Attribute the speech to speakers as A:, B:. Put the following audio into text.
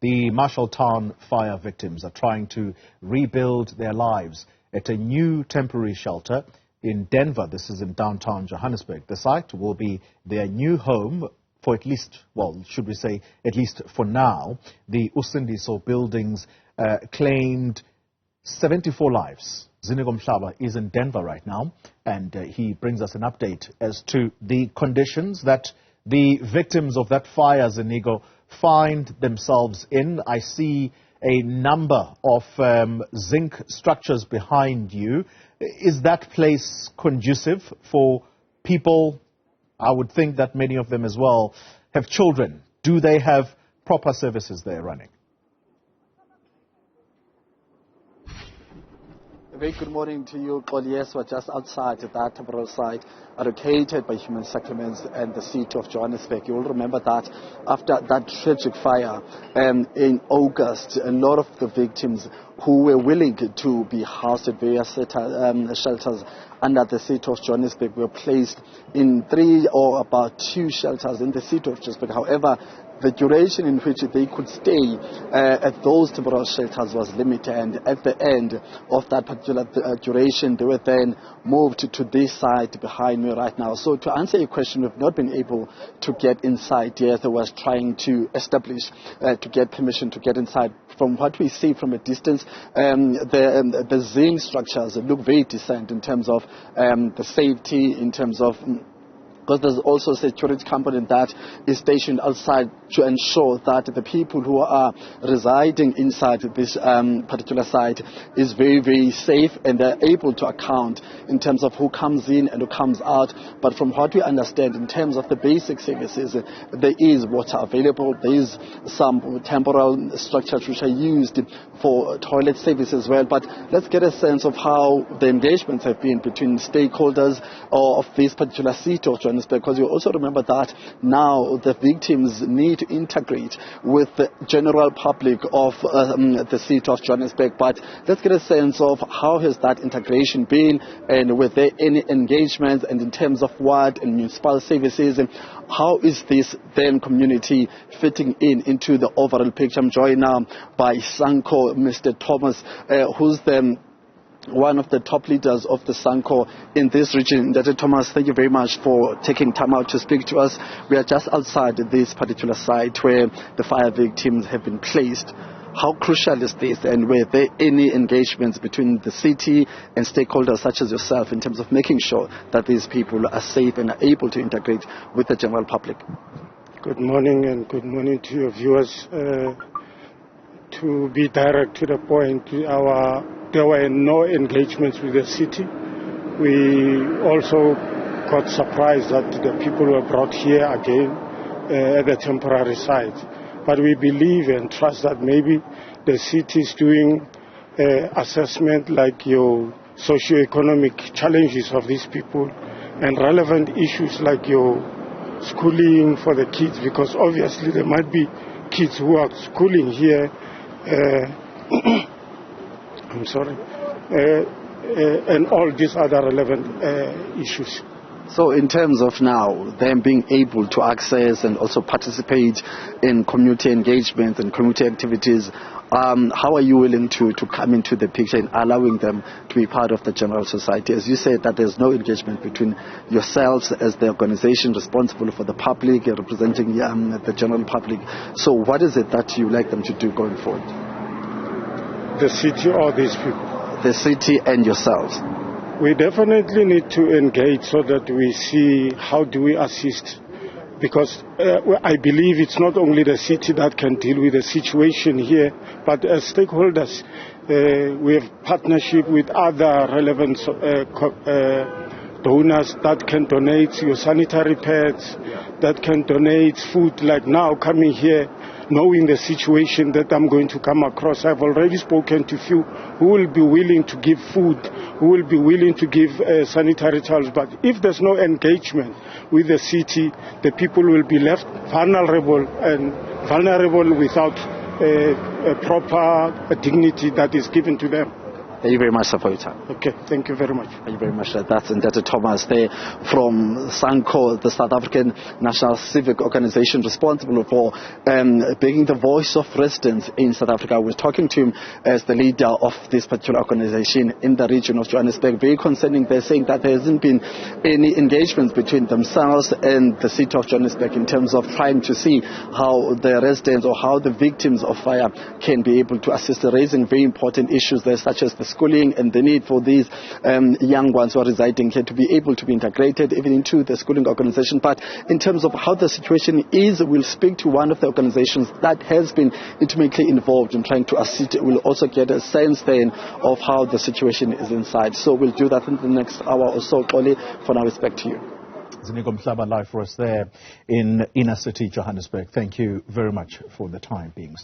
A: The Marshalltown fire victims are trying to rebuild their lives at a new temporary shelter in Denver. This is in downtown Johannesburg. The site will be their new home for at least, well, should we say, at least for now. The Usindiso buildings claimed 74 lives. Ziniko Mhlaba is in Denver right now, and he brings us an update as to the conditions that the victims of that fire, Ziniko, find themselves in. I see a number of zinc structures behind you. Is that place conducive for people? I would think that many of them as well have children. Do they have proper services there running?
B: A very good morning to you, Paul. Yes, we're just outside that temporal site allocated by Human Settlements and the city of Johannesburg. You will remember that after that tragic fire in August, a lot of the victims who were willing to be housed at various shelters under the city of Johannesburg were placed in 3 or about 2 shelters in the city of Johannesburg. However, the duration in which they could stay at those temporary shelters was limited, and at the end of that particular duration, they were then moved to this site behind me right now. So to answer your question, we've not been able to get inside yet. I was trying to establish, to get permission to get inside. From what we see from a distance, the zinc structures look very decent in terms of the safety, in terms of because there's also a security component that is stationed outside to ensure that the people who are residing inside this particular site is very, very safe, and they're able to account in terms of who comes in and who comes out. But from what we understand, in terms of the basic services, there is water available. There is some temporal structures which are used for toilet service as well. But let's get a sense of how the engagements have been between stakeholders of this particular city of Johannesburg, because you also remember that now the victims need to integrate with the general public of the city of Johannesburg. But let's get a sense of how has that integration been, and were there any engagements, and in terms of what and municipal services, and how is this then community fitting into the overall picture? I'm joined now by Sanko, Mr. Thomas, who's the one of the top leaders of the SANCO in this region. Dr. Thomas, thank you very much for taking time out to speak to us. We are just outside this particular site where the fire victims have been placed. How crucial is this, and were there any engagements between the city and stakeholders such as yourself in terms of making sure that these people are safe and are able to integrate with the general public?
C: Good morning, and good morning to your viewers. To be direct to the point, there were no engagements with the city. We also got surprised that the people were brought here again at the temporary site. But we believe and trust that maybe the city is doing assessment like your socio-economic challenges of these people and relevant issues like your schooling for the kids, because obviously there might be kids who are schooling here I'm sorry, and all these other relevant issues.
B: So in terms of now them being able to access and also participate in community engagement and community activities, how are you willing to come into the picture in allowing them to be part of the general society? As you said, that there's no engagement between yourselves as the organization responsible for the public, representing the general public. So what is it that you like them to do going forward?
C: The city or these people?
B: The city and yourselves.
C: We definitely need to engage so that we see how do we assist, because I believe it's not only the city that can deal with the situation here, but as stakeholders, we have partnership with other relevant donors that can donate your sanitary pads, that can donate food, like now coming here, knowing the situation that I'm going to come across. I've already spoken to few who will be willing to give food, who will be willing to give sanitary towels. But if there's no engagement with the city, the people will be left vulnerable without a proper dignity that is given to them.
B: Thank you very much, sir, for your time.
C: Okay, thank you very much.
B: Thank you very much. That's Ndete Thomas there from SANCO, the South African National Civic Organization responsible for being the voice of residents in South Africa. We're talking to him as the leader of this particular organization in the region of Johannesburg. Very concerning, they're saying that there hasn't been any engagement between themselves and the city of Johannesburg in terms of trying to see how the residents or how the victims of fire can be able to assist, raising very important issues there, such as the schooling and the need for these young ones who are residing here to be able to be integrated even into the schooling organization. But in terms of how the situation is, we'll speak to one of the organizations that has been intimately involved in trying to assist. We'll also get a sense then of how the situation is inside. So we'll do that in the next hour or so. Oli, for now, it's back to you.
A: Ziniko Mhlaba live for us there in inner city Johannesburg. Thank you very much for the time being.